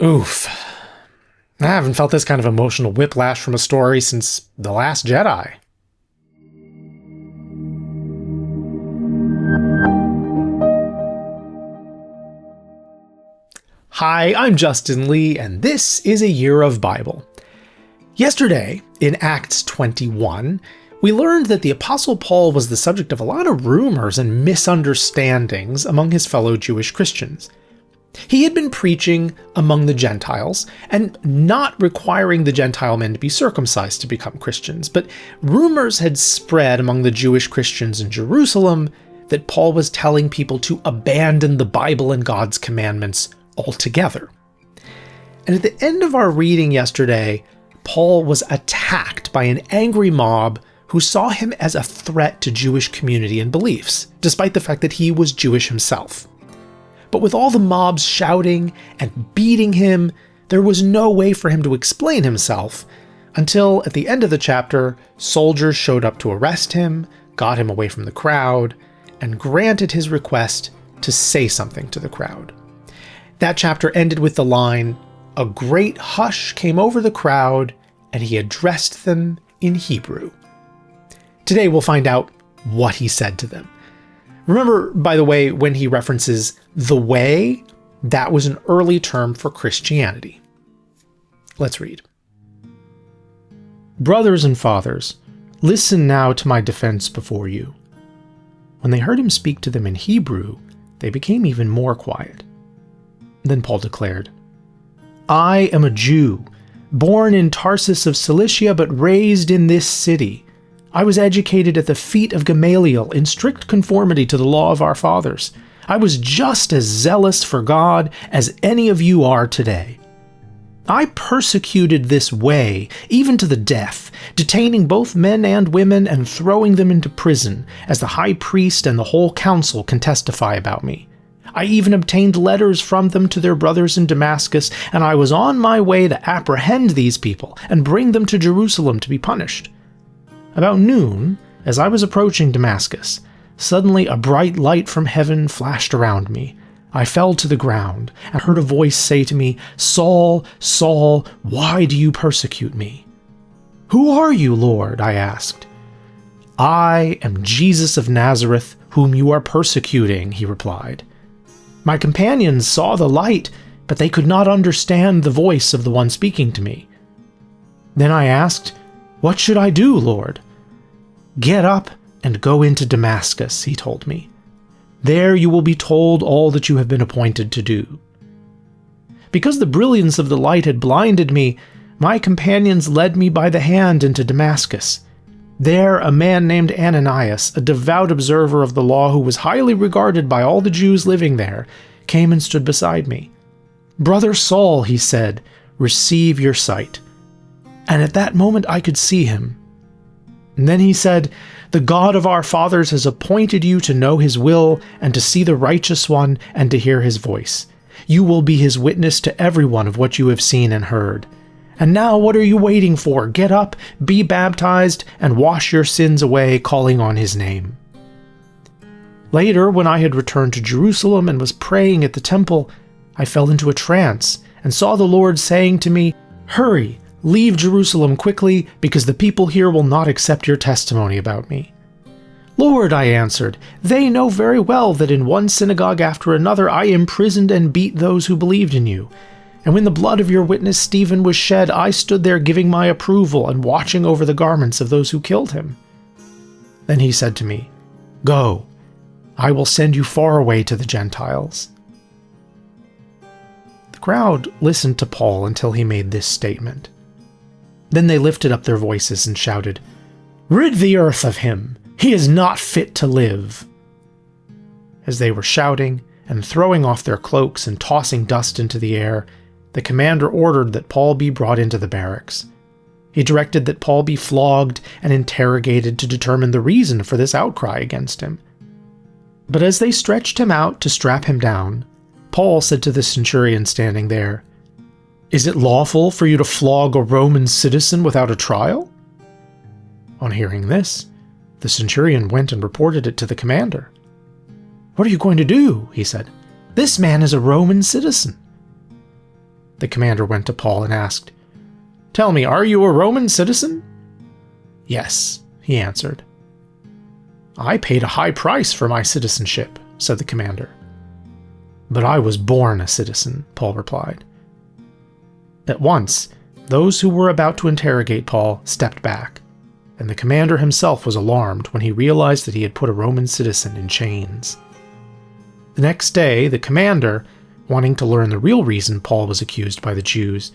Oof. I haven't felt this kind of emotional whiplash from a story since The Last Jedi. Hi, I'm Justin Lee, and this is A Year of Bible. Yesterday, in Acts 21, we learned that the Apostle Paul was the subject of a lot of rumors and misunderstandings among his fellow Jewish Christians. He had been preaching among the Gentiles and not requiring the Gentile men to be circumcised to become Christians, but rumors had spread among the Jewish Christians in Jerusalem that Paul was telling people to abandon the Bible and God's commandments altogether. And at the end of our reading yesterday, Paul was attacked by an angry mob who saw him as a threat to Jewish community and beliefs, despite the fact that he was Jewish himself. But with all the mobs shouting and beating him, there was no way for him to explain himself until, at the end of the chapter, soldiers showed up to arrest him, got him away from the crowd, and granted his request to say something to the crowd. That chapter ended with the line, "A great hush came over the crowd, and he addressed them in Hebrew." Today we'll find out what he said to them. Remember, by the way, when he references the way, that was an early term for Christianity. Let's read. "Brothers and fathers, listen now to my defense before you." When they heard him speak to them in Hebrew, they became even more quiet. Then Paul declared, "I am a Jew, born in Tarsus of Cilicia, but raised in this city. I was educated at the feet of Gamaliel in strict conformity to the law of our fathers. I was just as zealous for God as any of you are today. I persecuted this way, even to the death, detaining both men and women and throwing them into prison, as the high priest and the whole council can testify about me. I even obtained letters from them to their brothers in Damascus, and I was on my way to apprehend these people and bring them to Jerusalem to be punished. About noon, as I was approaching Damascus, suddenly a bright light from heaven flashed around me. I fell to the ground and heard a voice say to me, 'Saul, Saul, why do you persecute me?' 'Who are you, Lord?' I asked. 'I am Jesus of Nazareth, whom you are persecuting,' he replied. My companions saw the light, but they could not understand the voice of the one speaking to me. Then I asked, 'What should I do, Lord?' 'Get up and go into Damascus,' he told me. 'There you will be told all that you have been appointed to do.' Because the brilliance of the light had blinded me, my companions led me by the hand into Damascus. There a man named Ananias, a devout observer of the law who was highly regarded by all the Jews living there, came and stood beside me. 'Brother Saul,' he said, 'receive your sight.' And at that moment I could see him. And then he said, 'The God of our fathers has appointed you to know his will and to see the righteous one and to hear his voice. You will be his witness to everyone of what you have seen and heard. And now what are you waiting for? Get up, be baptized, and wash your sins away, calling on his name.' Later, when I had returned to Jerusalem and was praying at the temple, I fell into a trance and saw the Lord saying to me, 'Hurry, leave Jerusalem quickly, because the people here will not accept your testimony about me.' 'Lord,' I answered, 'they know very well that in one synagogue after another I imprisoned and beat those who believed in you. And when the blood of your witness Stephen was shed, I stood there giving my approval and watching over the garments of those who killed him.' Then he said to me, 'Go, I will send you far away to the Gentiles.'" The crowd listened to Paul until he made this statement. Then they lifted up their voices and shouted, "Rid the earth of him! He is not fit to live!" As they were shouting and throwing off their cloaks and tossing dust into the air, the commander ordered that Paul be brought into the barracks. He directed that Paul be flogged and interrogated to determine the reason for this outcry against him. But as they stretched him out to strap him down, Paul said to the centurion standing there, "Is it lawful for you to flog a Roman citizen without a trial?" On hearing this, the centurion went and reported it to the commander. "What are you going to do?" he said. "This man is a Roman citizen." The commander went to Paul and asked, "Tell me, are you a Roman citizen?" "Yes," he answered. "I paid a high price for my citizenship," said the commander. "But I was born a citizen," Paul replied. At once, those who were about to interrogate Paul stepped back, and the commander himself was alarmed when he realized that he had put a Roman citizen in chains. The next day, the commander, wanting to learn the real reason Paul was accused by the Jews,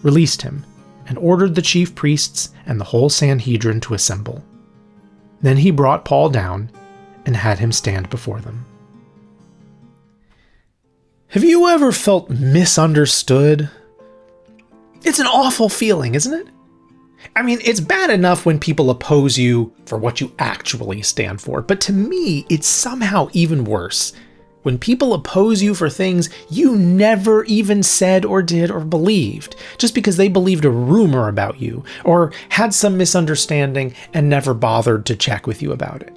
released him and ordered the chief priests and the whole Sanhedrin to assemble. Then he brought Paul down and had him stand before them. Have you ever felt misunderstood? It's an awful feeling, isn't it? I mean, it's bad enough when people oppose you for what you actually stand for, but to me, it's somehow even worse when people oppose you for things you never even said or did or believed, just because they believed a rumor about you or had some misunderstanding and never bothered to check with you about it.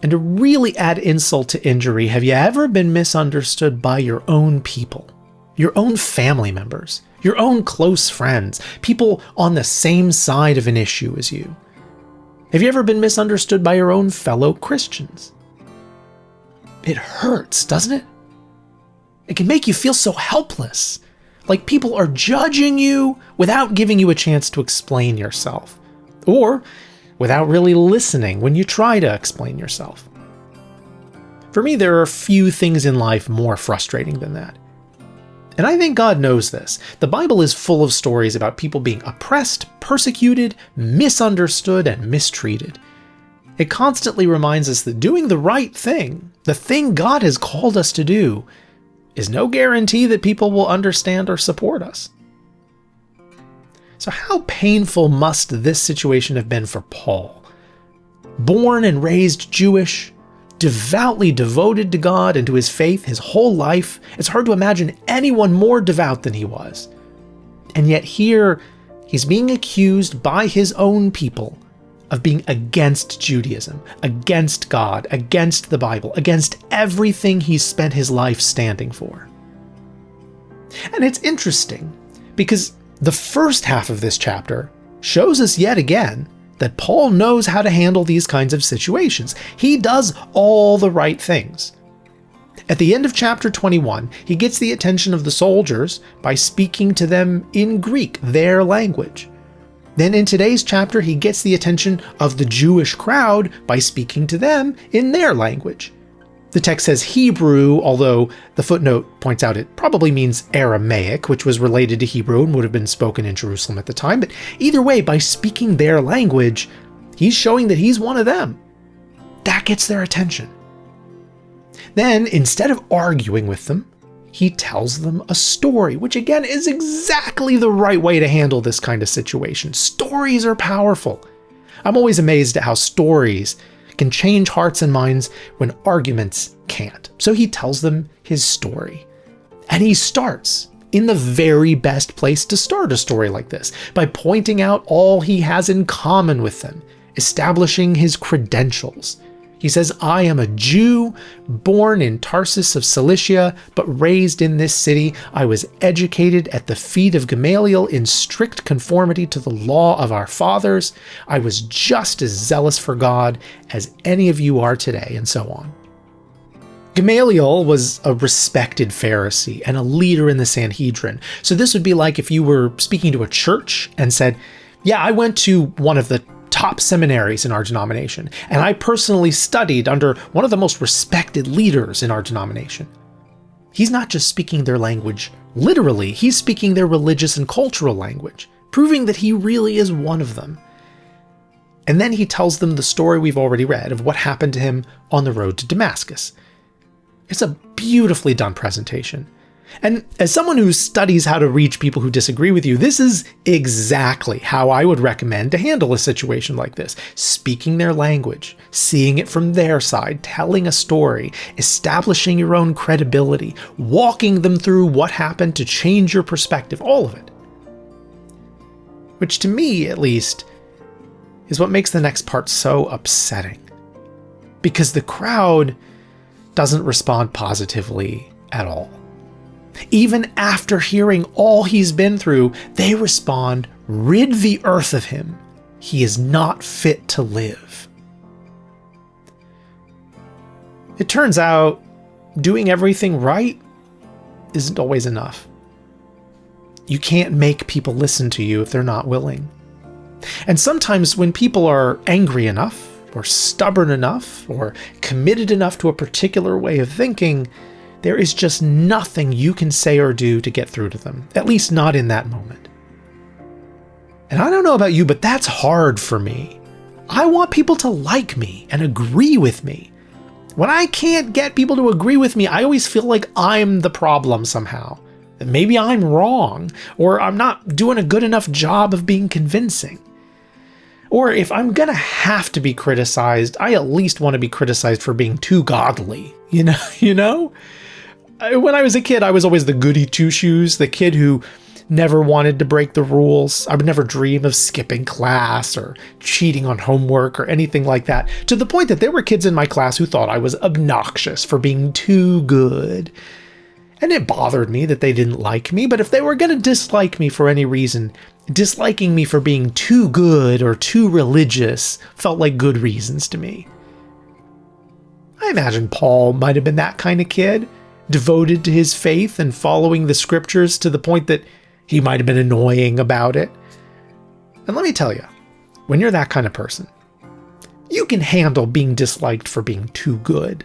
And to really add insult to injury, have you ever been misunderstood by your own people, your own family members, your own close friends, people on the same side of an issue as you? Have you ever been misunderstood by your own fellow Christians? It hurts, doesn't it? It can make you feel so helpless, like people are judging you without giving you a chance to explain yourself, or without really listening when you try to explain yourself. For me, there are few things in life more frustrating than that. And I think God knows this. The Bible is full of stories about people being oppressed, persecuted, misunderstood, and mistreated. It constantly reminds us that doing the right thing, the thing God has called us to do, is no guarantee that people will understand or support us. So how painful must this situation have been for Paul? Born and raised Jewish, devoutly devoted to God and to his faith his whole life, it's hard to imagine anyone more devout than he was. And yet here, he's being accused by his own people of being against Judaism, against God, against the Bible, against everything he's spent his life standing for. And it's interesting, because the first half of this chapter shows us yet again that Paul knows how to handle these kinds of situations. He does all the right things. At the end of chapter 21, he gets the attention of the soldiers by speaking to them in Greek, their language. Then in today's chapter, he gets the attention of the Jewish crowd by speaking to them in their language. The text says Hebrew, although the footnote points out it probably means Aramaic, which was related to Hebrew and would have been spoken in Jerusalem at the time. But either way, by speaking their language, he's showing that he's one of them. That gets their attention. Then, instead of arguing with them, he tells them a story, which again is exactly the right way to handle this kind of situation. Stories are powerful. I'm always amazed at how stories can change hearts and minds when arguments can't. So he tells them his story. And he starts in the very best place to start a story like this, by pointing out all he has in common with them, establishing his credentials. He says, "I am a Jew, born in Tarsus of Cilicia, but raised in this city. I was educated at the feet of Gamaliel in strict conformity to the law of our fathers. I was just as zealous for God as any of you are today," and so on. Gamaliel was a respected Pharisee and a leader in the Sanhedrin. So this would be like if you were speaking to a church and said, "Yeah, I went to one of the top seminaries in our denomination, and I personally studied under one of the most respected leaders in our denomination." He's not just speaking their language literally, he's speaking their religious and cultural language, proving that he really is one of them. And then he tells them the story we've already read of what happened to him on the road to Damascus. It's a beautifully done presentation. And as someone who studies how to reach people who disagree with you, this is exactly how I would recommend to handle a situation like this. Speaking their language, seeing it from their side, telling a story, establishing your own credibility, walking them through what happened to change your perspective, all of it. Which to me, at least, is what makes the next part so upsetting. Because the crowd doesn't respond positively at all. Even after hearing all he's been through, they respond, "Rid the earth of him. He is not fit to live." It turns out doing everything right isn't always enough. You can't make people listen to you if they're not willing. And sometimes when people are angry enough, or stubborn enough, or committed enough to a particular way of thinking, there is just nothing you can say or do to get through to them, at least not in that moment. And I don't know about you, but that's hard for me. I want people to like me and agree with me. When I can't get people to agree with me, I always feel like I'm the problem somehow. That maybe I'm wrong, or I'm not doing a good enough job of being convincing. Or if I'm gonna have to be criticized, I at least want to be criticized for being too godly. You know? When I was a kid, I was always the goody two-shoes, the kid who never wanted to break the rules. I would never dream of skipping class or cheating on homework or anything like that, to the point that there were kids in my class who thought I was obnoxious for being too good. And it bothered me that they didn't like me, but if they were going to dislike me for any reason, disliking me for being too good or too religious felt like good reasons to me. I imagine Paul might have been that kind of kid, devoted to his faith and following the scriptures to the point that he might have been annoying about it. And let me tell you, when you're that kind of person, you can handle being disliked for being too good.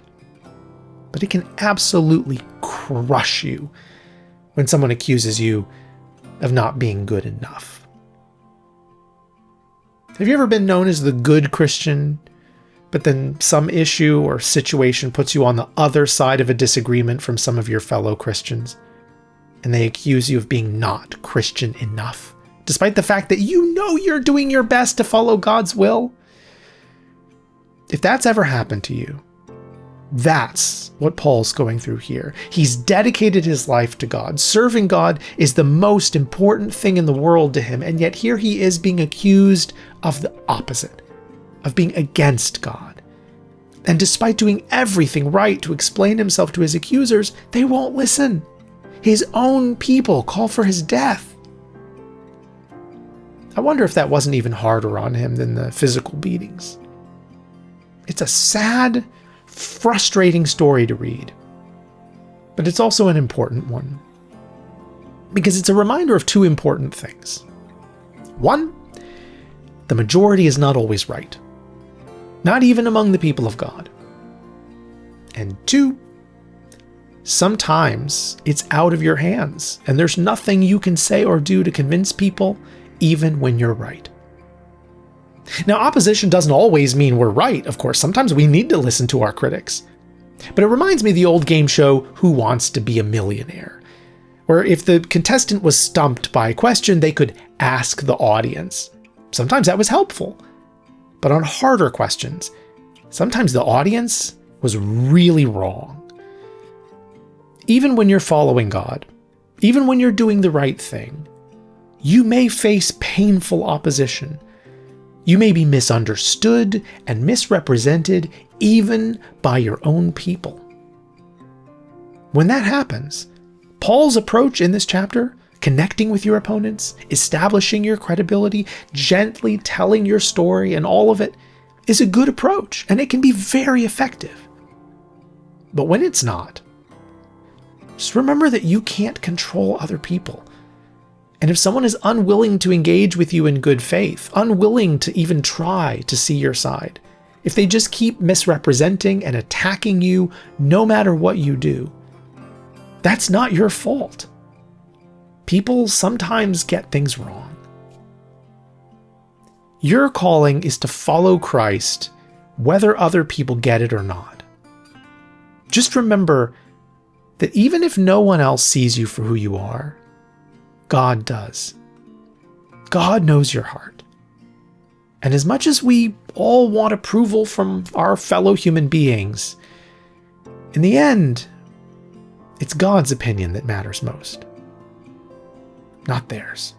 But it can absolutely crush you when someone accuses you of not being good enough. Have you ever been known as the good Christian, but then some issue or situation puts you on the other side of a disagreement from some of your fellow Christians, and they accuse you of being not Christian enough, despite the fact that you know you're doing your best to follow God's will? If that's ever happened to you, that's what Paul's going through here. He's dedicated his life to God. Serving God is the most important thing in the world to him, and yet here he is being accused of the opposite, of being against God. And despite doing everything right to explain himself to his accusers, they won't listen. His own people call for his death. I wonder if that wasn't even harder on him than the physical beatings. It's a sad, frustrating story to read, but it's also an important one, because it's a reminder of two important things. One, the majority is not always right, not even among the people of God. And two, sometimes it's out of your hands, and there's nothing you can say or do to convince people, even when you're right. Now, opposition doesn't always mean we're right, of course. Sometimes we need to listen to our critics. But it reminds me of the old game show, Who Wants to Be a Millionaire? Where if the contestant was stumped by a question, they could ask the audience. Sometimes that was helpful. But on harder questions, sometimes the audience was really wrong. Even when you're following God, even when you're doing the right thing, you may face painful opposition. You may be misunderstood and misrepresented even by your own people. When that happens, Paul's approach in this chapter, connecting with your opponents, establishing your credibility, gently telling your story and all of it, is a good approach, and it can be very effective. But when it's not, just remember that you can't control other people. And if someone is unwilling to engage with you in good faith, unwilling to even try to see your side, if they just keep misrepresenting and attacking you no matter what you do, that's not your fault. People sometimes get things wrong. Your calling is to follow Christ, whether other people get it or not. Just remember that even if no one else sees you for who you are, God does. God knows your heart. And as much as we all want approval from our fellow human beings, in the end, it's God's opinion that matters most, not theirs.